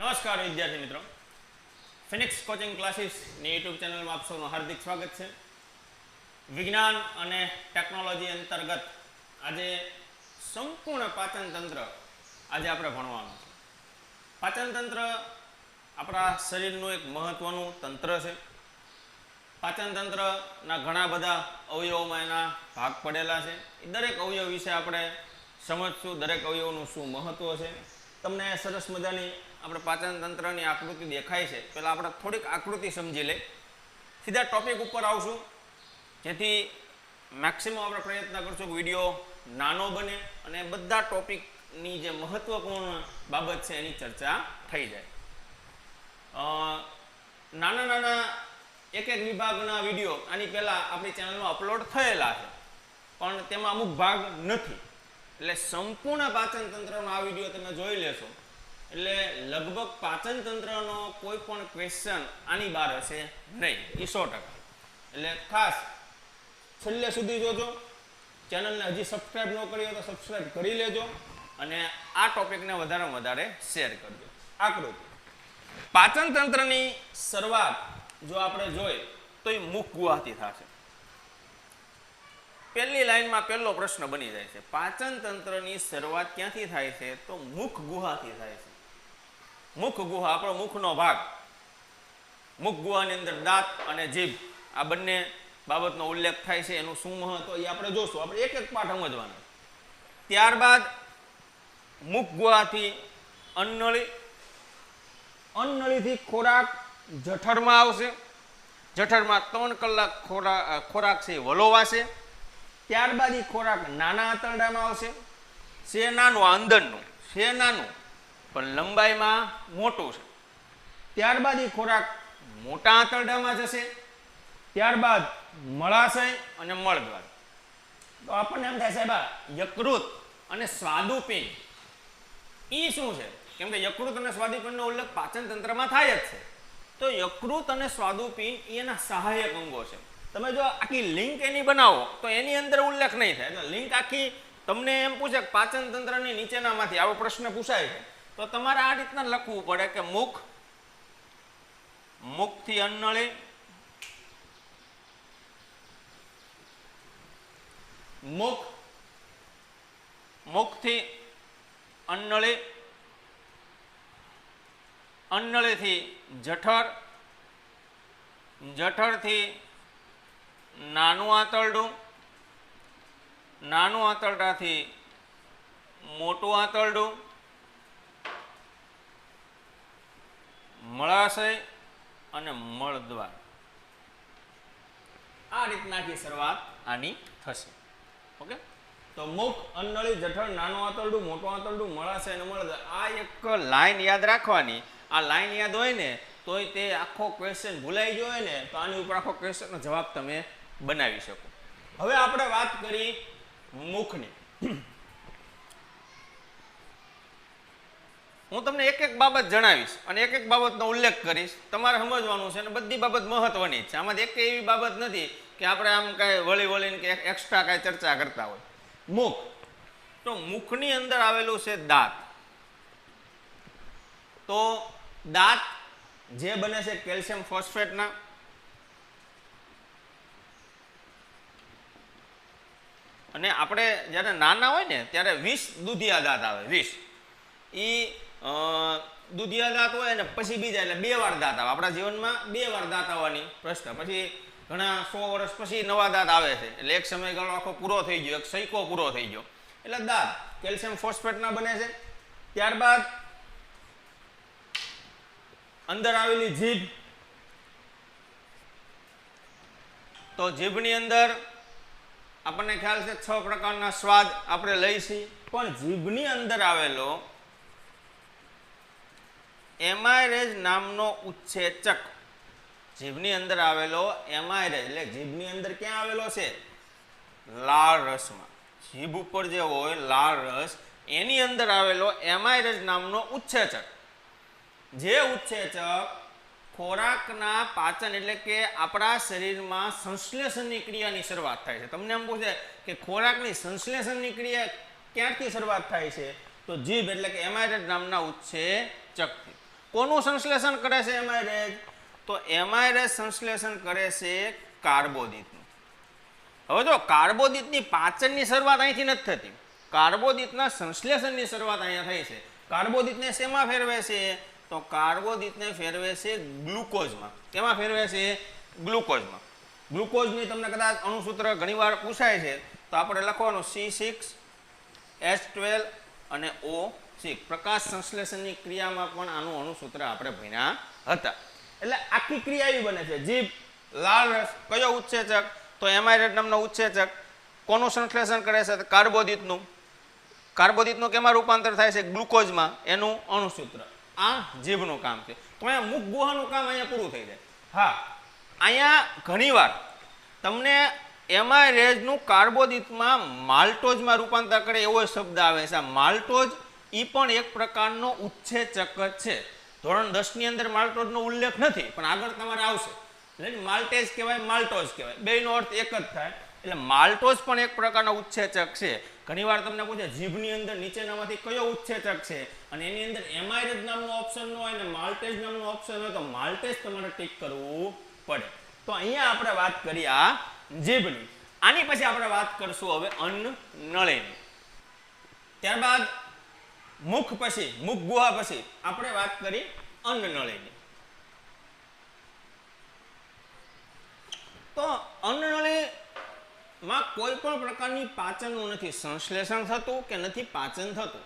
નમસ્કાર વિદ્યાર્થી મિત્રો, ફિનિક્સ કોચિંગ ક્લાસીસની યુટ્યુબ ચેનલમાં આપ સૌનું હાર્દિક સ્વાગત છે. વિજ્ઞાન અને ટેકનોલોજી અંતર્ગત આજે સંપૂર્ણ પાચન તંત્ર આજે આપણે ભણવાનું છે. પાચન તંત્ર આપણા શરીરનું એક મહત્વનું તંત્ર છે. પાચન તંત્રના ઘણા બધા અવયવોમાં એના ભાગ પડેલા છે. એ દરેક અવયવ વિશે આપણે સમજશું, દરેક અવયવનું શું મહત્વ છે. તમને સરસ મજાની આપણે પાચન તંત્રની આકૃતિ દેખાય છે. પહેલાં આપણે થોડીક આકૃતિ સમજી લે, સીધા ટોપિક ઉપર આવશું, જેથી મેક્સિમમ આપણે પ્રયત્ન કરશું કે વિડીયો નાનો બને અને બધા ટોપિકની જે મહત્વપૂર્ણ બાબત છે એની ચર્ચા થઈ જાય. નાના નાના એક એક વિભાગના વિડીયો આની પહેલાં આપણી ચેનલમાં અપલોડ થયેલા છે, પણ તેમાં અમુક ભાગ નથી. એટલે સંપૂર્ણ પાચન તંત્રનો આ વિડીયો તમે જોઈ લેશો એટલે લગભગ પાચન તંત્રનો કોઈ પણ ક્વેશ્ચન આની બહાર હશે નહીં, એ 100%. એટલે ખાસ છેલ્લે સુધી જોજો. ચેનલને હજી સબસ્ક્રાઈબ ન કરી હોય તો સબસ્ક્રાઈબ કરી લેજો અને આ ટોપિકને વધારેમાં વધારે શેર કરજો. આકૃતિ પાચન તંત્રની શરૂઆત જો આપણે જોઈએ તો એ મુખ ગુહાથી થશે. પહેલી લાઈનમાં પહેલો પ્રશ્ન બની જાય છે, પાચન તંત્રની શરૂઆત ક્યાંથી થાય છે? તો મુખ ગુહાથી થાય છે. મુખ ગુહા આપણો મુખનો ભાગ. મુખ ગુહાની અંદર દાંત અને જીભ આ બંને બાબતનો ઉલ્લેખ થાય છે. એનું શું મહત્વ એ આપણે જોશું. આપણે એક એક પાઠ સમજવાના. ત્યારબાદ મુખ ગુહાથી અન્નળી, અન્નળીથી ખોરાક જઠરમાં આવશે. જઠરમાં 3 કલાક ખોરાક છે વલોવાશે. ત્યારબાદ એ ખોરાક નાના આંતરડામાં આવશે. છે નાનું, અંદરનું છે નાનું પણ લંબાઈમાં મોટું છે. ત્યારબાદ એ ખોરાક મોટા આંતરડામાં જશે. ત્યારબાદ મળાશય અને મળદ્વાર. તો આપણને એમ થાય સાહેબ યકૃત અને સ્વાદુપિંડ એ શું છે? કેમ કે યકૃત અને સ્વાદુપિંડનો ઉલ્લેખ પાચન તંત્રમાં થાય જ છે. તો યકૃત અને સ્વાદુપિંડ એના સહાયક અંગો છે. તમે જો આખી લિંક એની બનાવો તો એની અંદર ઉલ્લેખ નહીં થાય. એટલે લિંક આખી તમને એમ પૂછે કે પાચન તંત્રની નીચેનામાંથી આવો પ્રશ્ન પૂછાય છે તો તમારે આ રીતના લખવું પડે કે મુખ, મુખથી અન્નળી, મુખ, મુખથી અન્નળી, અન્નળીથી જઠર, જઠરથી નાનું આંતરડું, નાનું આંતરડાથી મોટું આંતરડું, મળાશય અને મળદ્વાર. આ રીતના આખી શરૂઆત આની થશે. ઓકે, તો મુખ, અન્નળી, જઠર, નાનું આંતરડું, મોટું આંતરડું, મળાશય અને મળદ્વાર. આ એક લાઈન યાદ રાખવાની. આ લાઈન યાદ હોય ને તોય તે આખો ક્વેશ્ચન ભૂલાઈ ગયો હોય ને તો આની ઉપર આખો ક્વેશ્ચનનો જવાબ તમે બનાવી શકો. હવે આપણે વાત કરી મુખની. હું તમને એક એક બાબત જણાવીશ અને એક એક બાબતનો ઉલ્લેખ કરીશ. તમારે સમજવાનું છે અને બધી બાબત મહત્વની જ છે. આમાં એક એવી બાબત નથી કે આપણે આમ કાંઈ વળી વળીને કે એક્સ્ટ્રા કાંઈ ચર્ચા કરતા હોય. મુખ, તો મુખની અંદર આવેલું છે દાંત. તો દાંત જે બને છે કેલ્શિયમ ફોસ્ફેટના. અને આપણે જ્યારે નાના હોય ને ત્યારે 20 દૂધિયા દાંત આવે. 20 એ દૂધિયા દાંત હોય અને પછી બીજા એટલે 2 વાર દાંત આવે. આપણા જીવનમાં 2 વાર દાંત આવવાની પ્રશ્ન. પછી ઘણા 100 વર્ષ પછી નવા દાંત આવે છે. એટલે એક સમયગાળો આખો પૂરો થઈ ગયો, એક સૈકો પૂરો થઈ ગયો. એટલે દાંત કેલ્શિયમ ફોસ્ફેટના બને છે. ત્યારબાદ અંદર આવેલી જીભ. તો જીભની અંદર આપણને ખ્યાલ છે 6 પ્રકારના સ્વાદ આપણે લઈશી. પણ જીભની અંદર આવેલો એમાયરેજ નામનો ઉત્સેચક, જીભની અંદર આવેલો એમાયરેજ એટલે જીભની અંદર ક્યાં આવેલો છે? લાળ રસમાં. જીભ ઉપર જે હોય લાળ રસ એની અંદર આવેલો એમાયરેજ નામનો ઉત્સેચક. જે ઉત્સેચક ખોરાકના પાચન એટલે કે આપણા શરીરમાં સંશ્લેષણની ક્રિયાની શરૂઆત થાય છે. તમને એમ પૂછે કે ખોરાકની સંશ્લેષણની ક્રિયા ક્યાંથી શરૂઆત થાય છે? તો જીભ એટલે કે એમાયરેજ નામના ઉત્સેચકથી. કોનું સંશ્લેષણ કરે છે એમાઇરેજ? તો એમાઇરેજ સંશ્લેષણ કરે છે કાર્બોદિતનું. હવે જો કાર્બોદિતની પાચનની શરૂઆત અહીંથી નથી થતી, કાર્બોદિતના સંશ્લેષણની શરૂઆત અહીંયા થઈ છે. કાર્બોદિતને શેમાં ફેરવે છે? તો કાર્બોદિતને ફેરવે છે ગ્લુકોઝમાં. કેમાં ફેરવે છે? ગ્લુકોઝમાં. ગ્લુકોઝની તમને કદાચ અણુસૂત્ર ઘણીવાર પૂછાય છે, તો આપણે લખવાનું C6H12 અને O6. પ્રકાશ સંશ્લેષણની ક્રિયામાં પણ આનું અણુસૂત્ર આપણે ભણ્યા હતા. એટલે આખી ક્રિયા એવી બને છે. જીભ, લાળ રસ, કયો ઉત્સેચક? તો એમાઇરેટ નામનો ઉત્સેચક. કોનું સંશ્લેષણ કરે છે? કાર્બોદિતનું. કાર્બોદિતનું કેમાં રૂપાંતર થાય છે? ગ્લુકોઝમાં. એનું અણુસૂત્ર. આ જીભનું કામ છે. તો અહીંયા મુખ ગુહાનું કામ અહીંયા પૂરું થઈ જાય. હા, અહીંયા ઘણીવાર તમને એમાઇરેજનું કાર્બોદિતમાં માલ્ટોઝમાં રૂપાંતર કરે એવો શબ્દ આવે છે. માલ્ટોઝ એ પણ એક પ્રકારનો ઉત્સેચક છે. ધોરણ 10 ની અંદર માલ્ટોઝનો ઉલ્લેખ નથી, પણ આગળ તમારે આવશે. એટલે માલ્ટેઝ કહેવાય, માલ્ટોઝ કહેવાય, બેયનો અર્થ એક જ થાય. એટલે માલ્ટોઝ પણ એક પ્રકારનો ઉત્સેચક છે. ઘણીવાર તમને પૂછે જીભની અંદર નીચેનામાંથી કયો ઉત્સેચક છે, અને એની અંદર એમાઇરેજ નામનો ઓપ્શન ન હોય અને માલ્ટેઝ નામનો ઓપ્શન હોય તો માલ્ટેઝ તમારે ટીક કરવું પડે. તો અહીંયા આપણે વાત કરી આ જીભની. આની પછી આપણે વાત કરશું હવે અન્નનળીની. ત્યારબાદ મુખ પછી, મુખ ગુહા પછી આપણે વાત કરી અન્નનળીની. તો અન્નનળીમાં કોઈ પણ પ્રકારની પાચનનું નથી સંશ્લેષણ થતું કે નથી પાચન થતું.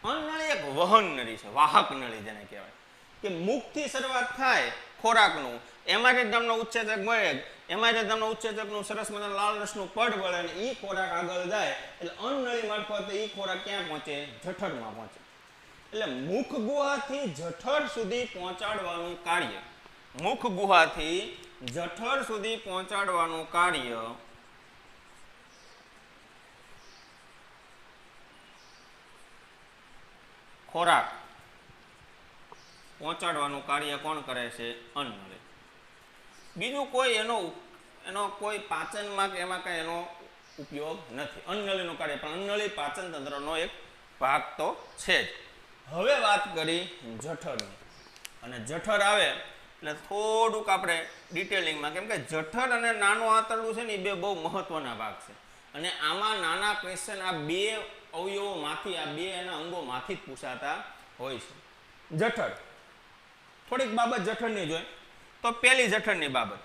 અન્નનળી એક વહન નળી છે, વાહક નળી જેને કહેવાય. કે મુખથી શરૂઆત થાય ખોરાકનું, એમાઇરેજ નામનો ઉત્સેચક મળે, એમાઇરેજ નામના ઉત્સેચકનું સરસ મજાનું લાલ રસનું પડ મળે અને એ ખોરાક આગળ જાય એટલે અન્નનળી મારફતે એ ખોરાક ક્યાં પહોંચે? જઠરમાં પહોંચે. એટલે મુખ ગુહાથી જઠર સુધી પહોંચાડવાનું કાર્ય, મુખ ગુહાથી જઠર સુધી પહોંચાડવાનું કાર્ય ખોરાક પહોંચાડવાનું કાર્ય કોણ કરે છે? અન્નનળી. બીજું કોઈ એનો કોઈ પાચનમાં કે એમાં કઈ એનો ઉપયોગ નથી. અન્નનળીનું કાર્ય, પણ અન્નનળી પાચન તંત્રનો એક ભાગ તો છે જ. હવે વાત કરી જઠરની. અને જઠર આવે એટલે થોડુંક આપણે ડિટેલિંગમાં, કેમ કે જઠર અને નાનું આંતરડું છે ને એ બે બહુ મહત્વના ભાગ છે. અને આમાં નાના ક્વેશ્ચન આ બે અવયવોમાંથી, આ બે એના અંગોમાંથી જ પૂછાતા હોય છે. જઠર, થોડીક બાબત જઠરની જોઈ તો પહેલી જઠરની બાબત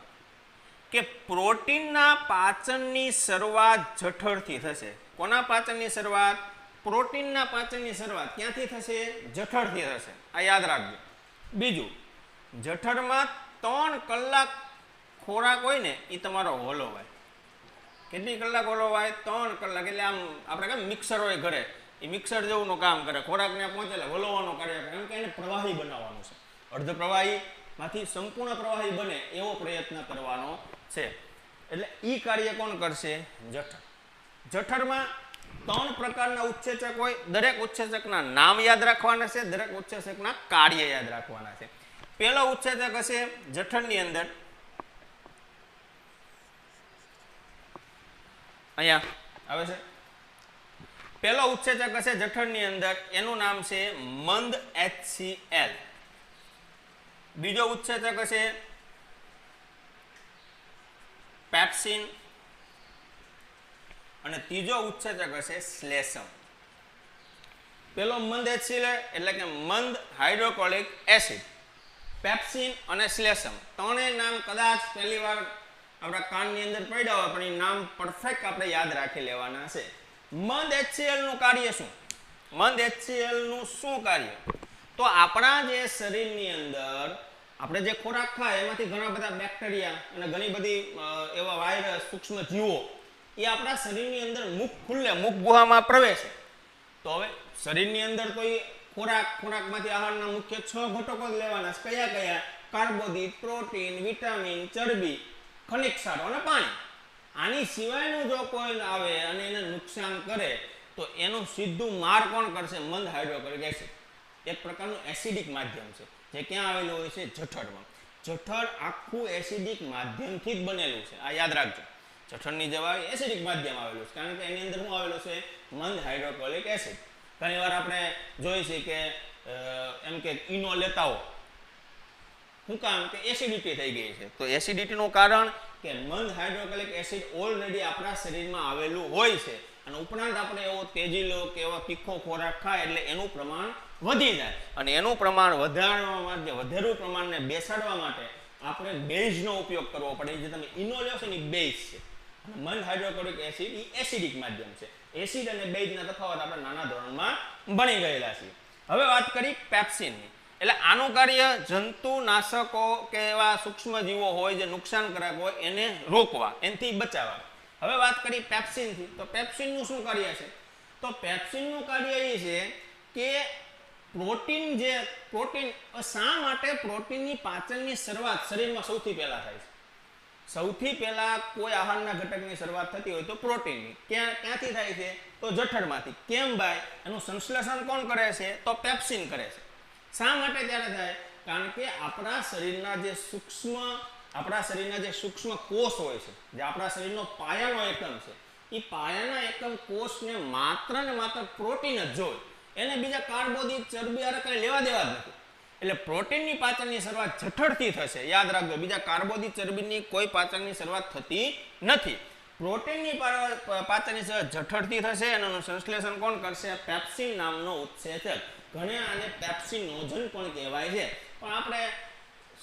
કે પ્રોટીનના પાચનની શરૂઆત જઠરથી થશે. કોના પાચનની શરૂઆત? પ્રોટીનના પાચનની શરૂઆત ક્યાંથી થશે? જઠરથી થશે. આ યાદ રાખજો. બીજું, જઠરમાં 3 કલાક ખોરાક હોય ને એ તમારો હલવાય. કેટલી કલાક હલવાય? 3 કલાક. એટલે આમ આપણે કેમ મિક્સર હોય ઘરે, એ મિક્સર જેવું કામ કરે. ખોરાકને પહોંચેલે હલવાનું કાર્ય કરે. એમ કે એને પ્રવાહી બનાવવાનું છે. અર્ધ પ્રવાહીમાંથી સંપૂર્ણ પ્રવાહી બને એવો પ્રયત્ન કરવાનો છે. એટલે એ કાર્ય કોણ કરશે? જઠર. જઠરમાં 3 પ્રકારના ઉત્સેચક હોય. દરેક ઉત્સેચકના નામ યાદ રાખવાના છે, દરેક ઉત્સેચકના કાર્ય યાદ રાખવાના છે. પહેલો ઉત્સેચક હશે જઠરની અંદર, અહીંયા આવે છે. પહેલો ઉત્સેચક હશે જઠરની અંદર, એનું નામ છે મંદ HCl. બીજો ઉત્સેચક હશે પેપ્સિન અને ત્રીજો ઉત્સેચક હશે શ્લેષમ. પેલો મંદ HCl એટલે કે મંદ હાઇડ્રોક્લોરિક એસિડ, પેપ્સિન અને શ્લેષમ. ત્રણેય નામ કદાચ પહેલી વાર આપણા કાનની અંદર પડ્યા હોય, પણ એ નામ પરફેક્ટ આપણે યાદ રાખી લેવાના છે. મંદ HCl નું કાર્ય શું? મંદ HCl નું શું કાર્ય? તો આપણા જે શરીરની અંદર આપણે જે ખોરાક ખાય એમાંથી ઘણા બધા બેક્ટેરિયા અને ઘણી બધી એવા વાયરસ, સૂક્ષ્મ જીવો એ આપણા શરીરની અંદર મુખ ખુલ્લે, મુખ ગુહામાં પ્રવેશે. તો હવે શરીરની અંદર તો એ ખોરાકમાંથી આહારના મુખ્ય 6 ઘટકો જ લેવાના છે. કયા કયા? કાર્બોદિત, પ્રોટીન, વિટામિન, ચરબી, ખનિજ ક્ષારો અને પાણી. આની સિવાયનું જો કોઈ આવે અને એને નુકસાન કરે તો એનું સીધું માર કોણ કરશે? મંદ હાઇડ્રોક્લોરિક એસિડ. એક પ્રકારનું એસિડિક માધ્યમ છે જે ક્યાં આવેલું હોય છે? જઠરમાં. જઠર આખું એસિડિક માધ્યમથી જ બનેલું છે. આ યાદ રાખજો. જઠરની જવાય એસિડિક માધ્યમ આવેલું છે, કારણ કે એની અંદર શું આવેલું છે? મંદ હાઇડ્રોક્લોરિક એસિડ. ઘણી વાર આપણે જોઈએ છીએ કે એમ કે ઈનો લેતા હો શું કામ કે એસિડિટી થઈ ગઈ છે. તો એસિડિટીનું કારણ કે મંદ હાઇડ્રોક્લોરિક એસિડ ઓલરેડી આપણા શરીરમાં આવેલું હોય છે અને ઉપરાંત આપણે એવો તેજીલો કે એવો તીખો ખોરાક ખાય એટલે એનું પ્રમાણ વધી જાય અને એનું પ્રમાણ વધારવા માટે વધેરું પ્રમાણને બેસાડવા માટે આપણે બેઝનો ઉપયોગ કરવો પડે. જે તમે ઇનો લો છો ને એ બેઝ છે અને મંદ હાઇડ્રોક્લોરિક એસિડ એ એસિડિક માધ્યમ છે. એસિડ અને બેઝના તફાવત આપણે નાના ધોરણમાં ભણી ગયેલા છીએ. હવે વાત કરી પેપ્સિનની. એટલે આનું કાર્ય જંતુનાશકો કે એવા સૂક્ષ્મજીવો હોય જે નુકસાનકારક હોય એને રોકવા, એનાથી બચાવવા. હવે વાત કરી પેપ્સિનથી. તો પેપ્સિનનું શું કાર્ય છે? તો પેપ્સિનનું કાર્ય એ છે કે પ્રોટીન શા માટે પ્રોટીનની પાચનની શરૂઆત શરીરમાં સૌથી પહેલા થાય છે? સૌથી પહેલા કોઈ આહારના ઘટકની શરૂઆત થતી હોય તો પ્રોટીનની. ક્યાંથી થાય છે? તો જઠરમાંથી. કેમ ભાઈ? એનું સંશ્લેષણ કોણ કરે છે? તો પેપ્સિન કરે છે. શા માટે ત્યારે થાય? કારણ કે આપણા શરીરના જે સૂક્ષ્મ કોષ હોય છે, જે આપણા શરીરનો પાયાનો એકમ છે, એ પાયાના એકમ કોષને માત્ર ને માત્ર પ્રોટીન જ જોઈએ. એને બીજા કાર્બોદિત ચરબી આરે કઈ લેવા દેવા જ નથી. એટલે પ્રોટીનની પાચનની શરૂઆત જઠરથી થશે. યાદ રાખજો, બીજા કાર્બોદિત ચરબીની કોઈ પાચનની શરૂઆત થતી નથી. પ્રોટીનની પાચનની શરૂઆત જઠરથી થશે અને એનું સંશ્લેષણ કોણ કરશે? પેપ્સિન નામનો ઉત્સેચક. ઘણા આને પેપ્સિનોજન પણ કહેવાય છે, પણ આપણે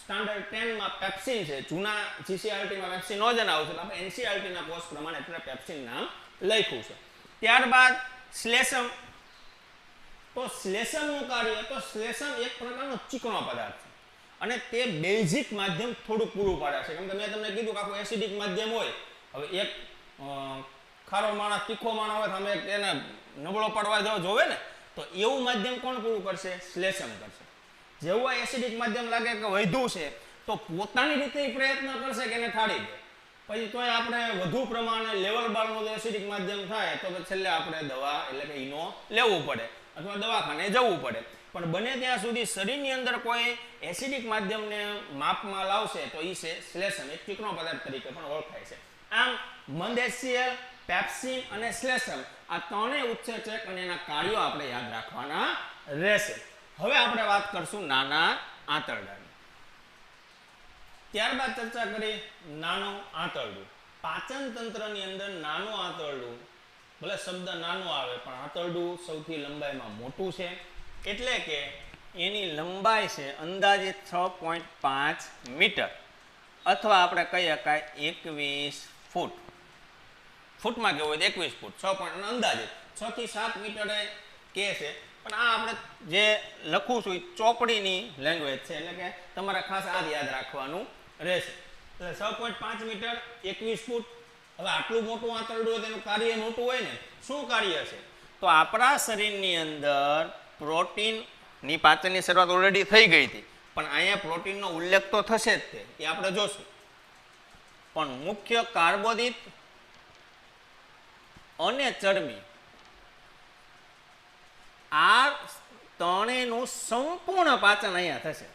સ્ટાન્ડર્ડ 10 માં પેપ્સિન છે. જૂના જીસીઆરટી માં પેપ્સિનોજન આવશે, એટલે આપણે એનસીઆરટી ના કોર્સ પ્રમાણે એટલે પેપ્સિન નામ લખ્યું છે. ત્યારબાદ શ્લેષમ. તો શ્લેષમનું કાર્ય, તો શ્લેષમ એક પ્રકારનો ચીકણો પદાર્થ છે અને તે બેઝિક માધ્યમ થોડુંક પૂરું પાડે છે. કેમ કે મેં તમને કીધું કે આખું એસિડિક માધ્યમ હોય. હવે એક ખારો માણસ, તીખો માણસ હોય, તમે એને નબળો પાડવા જોવે ને, તો એવું માધ્યમ કોણ પૂરું કરશે? શ્લેષમ કરશે. જેવું આ એસિડિક માધ્યમ લાગે કે વધ્યું છે તો પોતાની રીતે પ્રયત્ન કરશે કે એને ઠાળી દે. પછી તોય આપણે વધુ પ્રમાણે લેવલ બારનું એસિડિક માધ્યમ થાય તો છેલ્લે આપણે દવા એટલે કે ઇનો લેવું પડે અથવા દવાખાને જવું પડે. પણ બને ત્યાં સુધી શરીરની અંદર કોઈ એસિડિક માધ્યમને માપમાં લાવશે તો એ છે શ્લેષમ, એક ચીકણો પદાર્થ તરીકે પણ ઓળખાય છે. આમ મંદ HCl, પેપ્સિન અને શ્લેષમ આ ત્રણેય ઉત્સેચક અને એના કાર્યો આપણે યાદ રાખવાના રહેશે. હવે આપણે વાત કરશું નાના આંતરડાની. ત્યારબાદ ચર્ચા કરી નાનું આંતરડું. પાચન તંત્રની અંદર નાનું આંતરડું, ભલે શબ્દ નાનો આવે પણ આંતરડું સૌથી લંબાઈમાં મોટું છે. એટલે કે એની લંબાઈ છે અંદાજે 6.5 મીટર અથવા આપણે કહી શકાય 21 ફૂટ. ફૂટમાં કેવું હોય 21 ફૂટ, 6 અંદાજે 6 થી 7 મીટરે કે છે. પણ આ આપણે જે લખું છું એ ચોપડીની લેંગ્વેજ છે, એટલે કે તમારે ખાસ આ યાદ રાખવાનું રહેશે. એટલે 6.5 મીટર 21 ફૂટ. હવે આટલું મોટું આંતરડું હોય તેનું કાર્ય મોટું હોય ને, શું કાર્ય છે? તો આપણા શરીરની અંદર પ્રોટીનની પાચનની શરૂઆત ઓલરેડી થઈ ગઈ હતી, પણ અહીંયા પ્રોટીનનો ઉલ્લેખ તો થશે જ, એ આપણે જોશું. પણ મુખ્ય કાર્બોદિત અને ચરબી આ ત્રણેયનું સંપૂર્ણ પાચન અહીંયા થશે.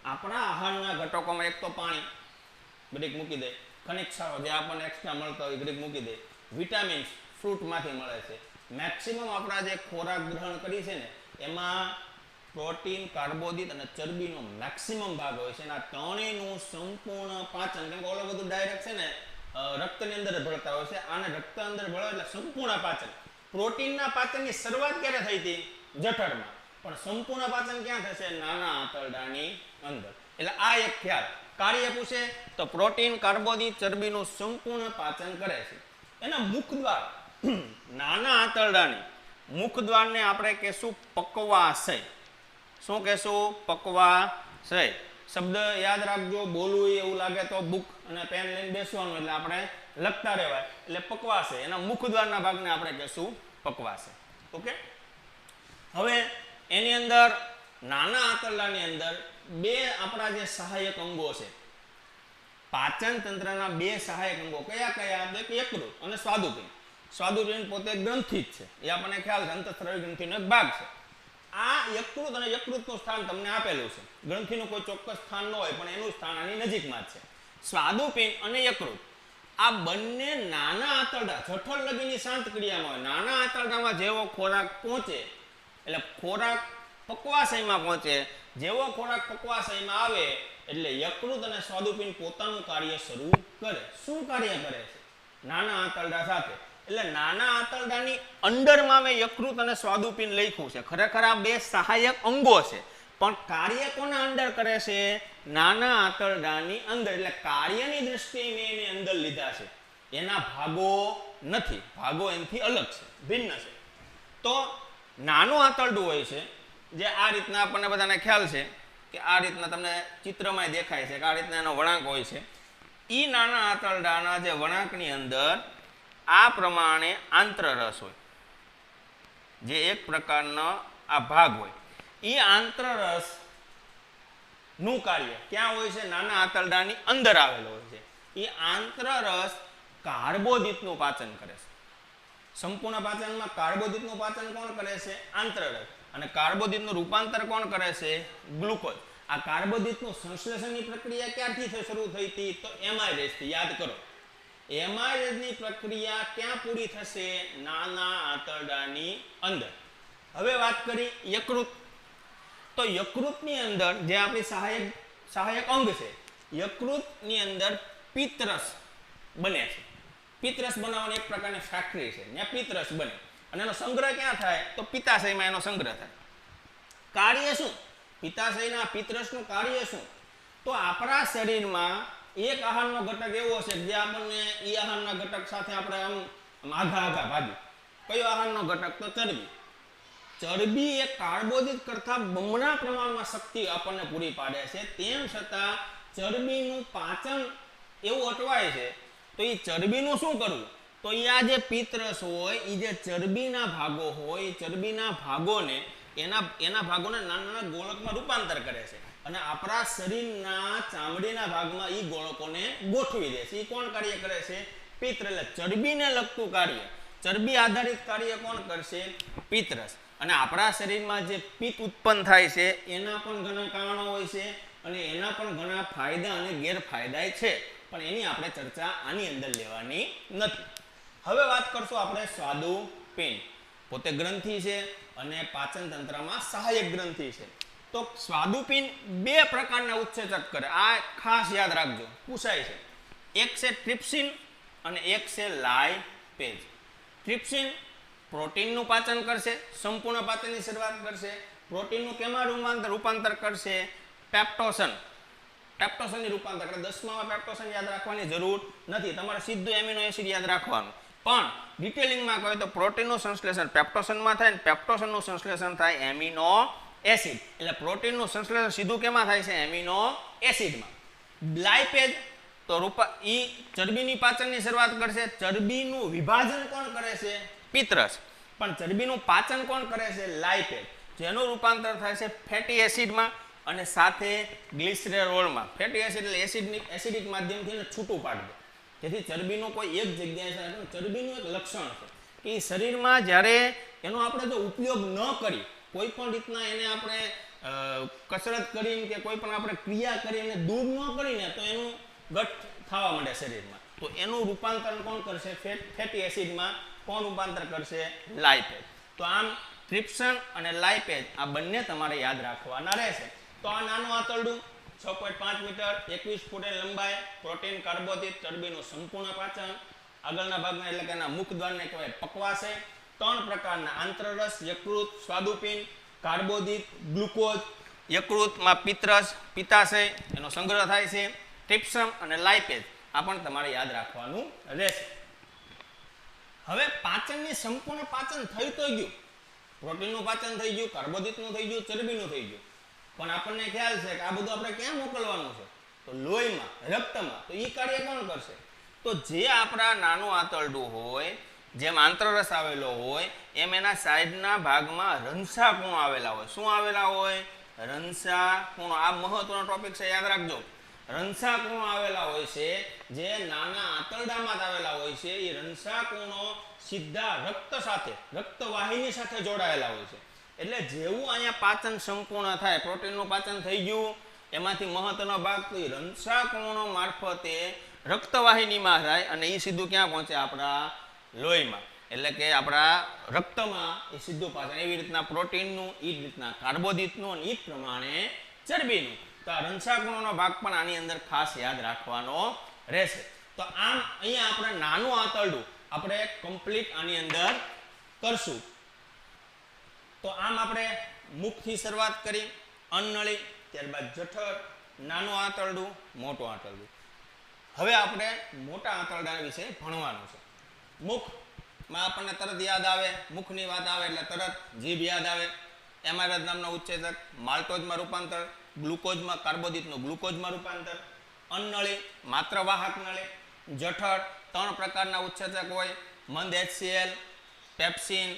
આપણા આહારના ઘટકોમાં એક તો પાણી, બ્રેક મૂકી દે. ખનિજ ક્ષારો જે આપણને એક્સ્ટ્રા મળતા હોય બ્રેક મૂકી દે. વિટામિન્સ ફ્રૂટમાંથી મળે છે. મેક્સિમમ આપણા જે ખોરાક ગ્રહણ કરી છે ને એમાં પ્રોટીન, કાર્બોદિત અને ચરબીનો મેક્સિમમ ભાગ હોય છે. આ ત્રણેયનું સંપૂર્ણ પાચન, કેમ કે ઓલો બધું ડાયરેક્ટ છે ને રક્તની અંદર ભળતા હોય છે, આને રક્ત અંદર ભળે એટલે સંપૂર્ણ પાચન. પ્રોટીનના પાચનની શરૂઆત ક્યારે થઈ હતી? જઠરમાં. પણ સંપૂર્ણ પાચન ક્યાં થશે? નાના આંતરડાની અંદર. એટલે આ એક ખ્યાલ. કાર્ય પૂછે તો પ્રોટીન, કાર્બોદિત, ચરબીનું સંપૂર્ણ પાચન કરે છે. એના મુખદ્વાર, નાના આંતરડાની મુખદ્વારને આપણે કહેશું પક્વાશય. શું કહેશું? પક્વાશય. શબ્દ યાદ રાખજો, બોલવું એવું લાગે તો બુક અને પેન લઈને બેસવાનું, એટલે આપણે લખતા રહેવાય. એટલે પક્વાશય, એના મુખદ્વારના ભાગને આપણે કહેશું પક્વાશય. ઓકે. હવે એની અંદર નાના આંતરડાની અંદર બે આપણા જે સહાયક અંગો છે, પાચન તંત્રના બે સહાયક અંગો કયા કયા? યકૃત અને સ્વાદુપિંડ. સ્વાદુપિંડ પોતે ગ્રંથિ જ છે, એ આપણને ખ્યાલ છે, અંતઃસ્ત્રાવી ગ્રંથિનો એક ભાગ છે. આ યકૃત અને યકૃતનું સ્થાન તમને આપેલું છે. ગ્રંથિનું કોઈ ચોક્કસ સ્થાન ન હોય પણ એનું સ્થાન આની નજીકમાં જ છે. સ્વાદુપિંડ અને યકૃત આ બંને નાના આંતરડા, જઠર લગીની શાંત ક્રિયામાં હોય. નાના આંતરડામાં જેવો ખોરાક પહોંચે એટલે ખોરાક પક્વાશયમાં પહોંચે જેવો ખોરાક પક્વાશયમાં આવે એટલે યકૃત અને સ્વાદુપિંડ પોતાનું કાર્ય શરૂ કરે. શું કાર્ય કરે છે? નાના આંતરડા સાથે. એટલે નાના આંતરડાની અંદરમાં મેં યકૃત અને સ્વાદુપિંડ લખ્યું છે. ખરેખર આ બે સહાયક અંગો છે, પણ કાર્ય કોના અંદર કરે છે? નાના આંતરડાની અંદર. એટલે કાર્યની દ્રષ્ટિએ મેં એને અંદર લીધા છે, એના ભાગો નથી. ભાગો એનાથી અલગ છે, ભિન્ન છે. તો નાનું આંતરડું હોય છે, જે આ રીતના આપણને બધાને ખ્યાલ છે કે આ રીતના તમને ચિત્રમાં દેખાય છે કે આ રીતના એનો વળાંક હોય છે. એ નાના આંતરડાના જે વળાંકની અંદર આ પ્રમાણે આંતરરસ હોય, જે એક પ્રકારનો આ ભાગ હોય. એ આંતરરસ નું કાર્ય ક્યાં હોય છે? નાના આંતરડાની અંદર આવેલો હોય છે. એ આંતરરસ કાર્બોદિતનું પાચન કરે છે. સંપૂર્ણ પાચનમાં કાર્બોદિતનું પાચન કોણ કરે છે? આંતરરસ. અને કાર્બોદિતનું રૂપાંતર કોણ કરે છે? ગ્લુકોઝ. આ કાર્બોદિતનું સંશ્લેષણની પ્રક્રિયા ક્યારથી શરૂ થઈ હતી? તો એમાઇલેઝથી. યાદ કરો, એમાઇલેઝની પ્રક્રિયા ક્યાં પૂરી થશે? નાના આંતરડાની અંદર. હવે વાત કરી યકૃત. તો યકૃતની અંદર જે આપણી સહાયક અંગ છે, યકૃતની અંદર પિત્તરસ બને છે. પિત્તરસ બનાવવાની એક પ્રકારની ફેક્ટરી છે, ત્યાં પિત્તરસ બને અને એનો સંગ્રહ ક્યાં થાય? તો પિત્તાશયમાં એનો સંગ્રહ થાય. કાર્ય શું? પિત્તાશયના પિત્તરસનું કાર્ય શું? તો આપણા શરીરમાં એક આહારનો ઘટક એવો છે જે આપણને એ આહારના ઘટક સાથે આપણે આમ આઘા ભાગી. કયો આહારનો ઘટક? તો ચરબી. ચરબી એ કાર્બોદિત કરતા બમણા પ્રમાણમાં શક્તિ આપણને પૂરી પાડે છે. તેમ છતાં ચરબીનું પાચન એવું અટવાય છે. તો એ ચરબીનું શું કરવું? તો આ જે પિત્તરસ હોય, એ જે ચરબીના ભાગો હોય, ચરબીના ભાગોને એના ભાગોને નાના નાના ગોળકમાં રૂપાંતર કરે છે અને આપણા શરીરના ચામડીના ભાગમાં એ ગોળકોને ગોઠવી દે છે. એ કોણ કાર્ય કરે છે? પિત્ત. એટલે ચરબીને લગતું કાર્ય, ચરબી આધારિત કાર્ય કોણ કરશે? પિત્તરસ. અને આપણા શરીરમાં જે પિત્ત ઉત્પન્ન થાય છે એના પણ ઘણા કારણો હોય છે અને એના પણ ઘણા ફાયદા અને ગેરફાયદા છે, પણ એની આપણે ચર્ચા આની અંદર લેવાની નથી. હવે વાત કરશું આપણે સ્વાદુપિંડ. પોતે ગ્રંથિ છે અને પાચન તંત્રમાં સહાયક ગ્રંથિ છે. તો સ્વાદુપિંડ બે પ્રકારના ઉત્સેચક કરે. આ ખાસ યાદ રાખજો, પૂછાય છે. એક છે ટ્રિપ્સિન અને એક છે લાઇપેઝ. ટ્રિપ્સિન પ્રોટીનનું પાચન કરશે, સંપૂર્ણ પાચનની શરૂઆત કરશે. પ્રોટીનનું કેમાં રૂપાંતર કરશે? પેપ્ટોસન. પેપ્ટોસનની રૂપાંતર કરે. 10માં પેપ્ટોસન યાદ રાખવાની જરૂર નથી, તમારે સીધું એમિનો એસિડ યાદ રાખવાનું. પણ ડિટેલિંગમાં કહે તો પ્રોટીનનું સંશ્લેષણ પેપ્ટોસનમાં થાય અને પેપ્ટોસનનું સંશ્લેષણ થાય એમિનો એસિડ. એટલે પ્રોટીનનું સંશ્લેષણ સીધું કેમાં થાય છે? એમિનો એસિડમાં. લાઇપેઝ તો ચરબીની પાચનની શરૂઆત કરશે. ચરબીનું વિભાજન કોણ કરે છે? પિત્તરસ. પણ ચરબીનું પાચન કોણ કરે છે? લાઇપેઝ. જેનું રૂપાંતર થાય છે ફેટી એસિડમાં અને સાથે ગ્લિસરેરોલમાં. ફેટી એસિડ એટલે એસિડિક માધ્યમથી એને છૂટું પાડી દે, જેથી ચરબીનો કોઈ એક જગ્યાએ થાય. ચરબીનું એક લક્ષણ છે કે શરીરમાં જ્યારે એનો આપણે જો ઉપયોગ ન કરી, કોઈ પણ રીતના એને આપણે કસરત કરીને કે કોઈ પણ આપણે ક્રિયા કરીને દૂર ન કરીને તો એનું ગટ થવા માંડે શરીરમાં. તો એનું રૂપાંતર કોણ કરશે? ફેટી એસિડમાં. કોણ રૂપાંતર કરશે? લાઇપેઝ. તો આમ ટ્રિપ્સન અને લાઇપેઝ આ બંને તમારે યાદ રાખવાના રહેશે. તો આ નાનું આંતરડું 6.5 મીટર, 21 ફૂટની લંબાઈ, પ્રોટીન, કાર્બોદિત, ચરબીનું સંપૂર્ણ પાચન. આગળના ભાગમાં એટલે કે એના મુખદ્વારને કહેવાય પક્વાશય. 3 પ્રકારના આંતરરસ, યકૃત, સ્વાદુપિંડ, કાર્બોદિત, ગ્લુકોઝ. યકૃતમાં પિત્તરસ, પિત્તાશય એનો સંગ્રહ થાય છે. ટ્રિપ્સન અને લાઇપેઝ આ પણ તમારે યાદ રાખવાનું રહેશે. હવે પાચનની સંપૂર્ણ પાચન થઈ તો ગયું. પ્રોટીનનું પાચન થઈ ગયું, કાર્બોદિતનું થઈ ગયું, ચરબીનું થઈ ગયું. પણ આપણને ખ્યાલ છે કે આ બધું આપણે ક્યાં મોકલવાનું છે? તો લોહીમાં, રક્તમાં. તો એ કાર્ય કોણ કરશે? તો જે આપણા નાનું આંતરડું હોય, જેમ આંતરરસ આવેલો હોય, એમ એના સાઈડના ભાગમાં રંસા કુણો આવેલા હોય. શું આવેલા હોય? રંસા કુણો. આ મહત્વનો ટોપિક છે, યાદ રાખજો. રંસા કુણો આવેલા હોય છે, જે નાના આંતરડામાં આવેલા હોય છે. એ રંસા કુણો સીધા રક્ત સાથે, રક્તવાહિની સાથે જોડાયેલા હોય છે. એટલે જેવું અહીંયા પાચન સંપૂર્ણ થાય, પ્રોટીનનું પાચન થઈ ગયું, એમાંથી મહત્વનો ભાગ તો એ રંસા કુણો મારફતે રક્તવાહિનીમાં થાય અને એ સીધું ક્યાં પહોંચે? આપણા લોહીમાં. એટલે કે આપણા રક્તમાં એ સીધું પાચન, એવી રીતના પ્રોટીનનું, એ જ રીતના કાર્બોદિતનું અને એ જ પ્રમાણે ચરબીનું. તો આ રંસાકણોનો ભાગ પણ આની અંદર ખાસ યાદ રાખવાનો રહેશે. તો આમ અહીંયા આપણે નાનું આંતરડું આપણે કમ્પ્લીટ આની અંદર કરશું. તો આમ આપણે મુખથી શરૂઆત કરી, અન્નળી, ત્યારબાદ જઠર, નાનું આંતરડું, મોટું આંતરડું. હવે આપણે મોટા આંતરડા વિશે ભણવાનું છે. મુખમાં આપણને તરત યાદ આવે, મુખની વાત આવે એટલે તરત જીભ યાદ આવે. એમાયરસ નામનો ઉત્સેચક, માલ્ટોઝમાં રૂપાંતર, ગ્લુકોઝમાં કાર્બોદિતનું ગ્લુકોઝમાં રૂપાંતર, અન્નળી માત્ર વાહક નળી, જઠર 3 પ્રકારના ઉત્સેચક હોય, મંદ HCl, પેપ્સિન,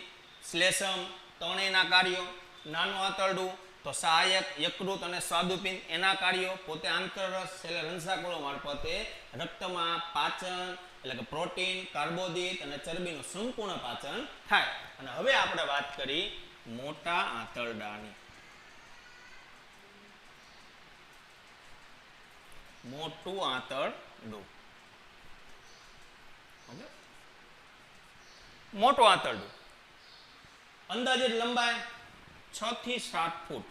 શ્લેષમ, ત્રણેયના કાર્યો. નાનું આંતરડું તો સહાયક, યકૃત અને સ્વાદુપિંડ, એના કાર્યો. પોતે આંતરરસ એટલે રંસાકણો મારફતે રક્તમાં પાચન એટલે કે પ્રોટીન, કાર્બોદિત અને ચરબીનું સંપૂર્ણ પાચન થાય. અને હવે આપણે વાત કરી મોટા આંતરડાની. મોટું આંતરડું. મોટું આંતરડું અંદાજિત લંબાઈ 6 થી 7 ફૂટ.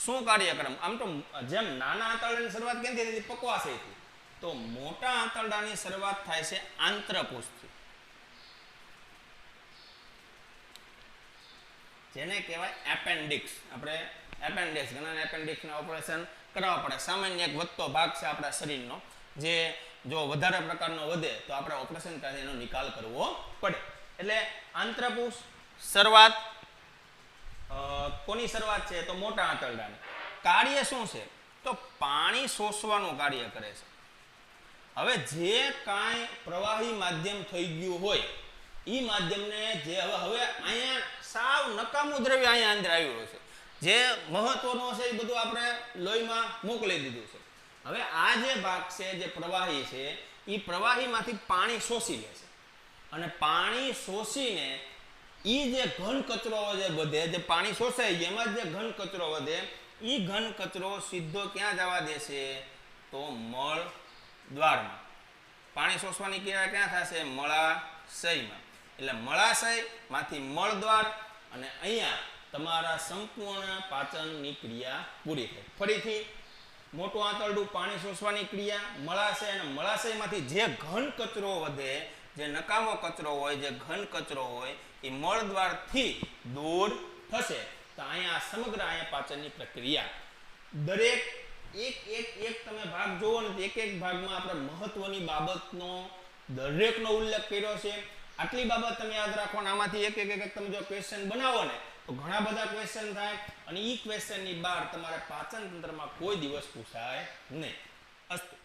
શું કાર્યક્રમ? આમ તો જેમ નાના આંતરડાની શરૂઆત કેમથી થઈ? પકવાશયથી. તો મોટા આંતરડાની શરૂઆત થાય છે આંત્રપુષ્ઠથી, જેને કહેવાય એપેન્ડિક્સ. આપણે એપેન્ડિક્સ, ઘણા એપેન્ડિક્સના ઓપરેશન કરાવવા પડે. સામાન્ય એક વધતો ભાગ છે આપણા શરીરનો, જે જો વધારે પ્રકારનો વધે તો આપણે ઓપરેશન કરી એનો નિકાલ કરવો પડે. એટલે આંત્રપુષ્ઠ શરૂઆત કોની શરૂઆત છે? તો મોટા આંતરડાની. કાર્ય શું છે? તો પાણી શોષવાનું કાર્ય કરે છે. હવે જે કાંઈ પ્રવાહી માધ્યમ થઈ ગયું હોય એ માધ્યમને જે હવે અહીંયા સાવ નકામું દ્રવ્ય અહીંયા અંદર આવ્યું છે, જે મહત્વનું છે એ બધું આપણે લોહીમાં મોકલી દીધું છે. હવે આ જે ભાગ છે, જે પ્રવાહી છે, એ પ્રવાહીમાંથી પાણી શોષી લે છે. અને પાણી શોષીને એ જે ઘન કચરો જે વધે, જે પાણી શોષાય છે એમાં જે ઘન કચરો વધે, એ ઘન કચરો સીધો ક્યાં જવા દેશે? તો મળ દ્વારમાં. પાણી શોષવાની ક્રિયા ક્યાં થશે? મળાશયમાં. એટલે મળાશયમાંથી મળદ્વાર અને અહીંયા તમારા સંપૂર્ણ પાચનની ક્રિયા પૂરી થાય. ફરીથી મોટું આંતરડું, પાણી શોષવાની ક્રિયા, મળાશય, અને મળાશયમાંથી જે ઘન કચરો વધે, જે નકામો કચરો હોય, જે ઘન કચરો હોય, એ મળદ્વારથી દૂર થશે. તો અહીંયા સમગ્ર અહીંયા પાચનની પ્રક્રિયા. દરેક એક તમે ભાગ જોવો ને, એક ભાગમાં આપણે મહત્વની બાબતનો દરેકનો ઉલ્લેખ કર્યો છે. આટલી બાબત તમે યાદ રાખો. આમાંથી એક તમે જો ક્વેશ્ચન બનાવો ને તો ઘણા બધા ક્વેશ્ચન થાય, અને એ ક્વેશ્ચનની બહાર તમારે પાચન તંત્રમાં કોઈ દિવસ પૂછાય નહીં. અસ્તુ.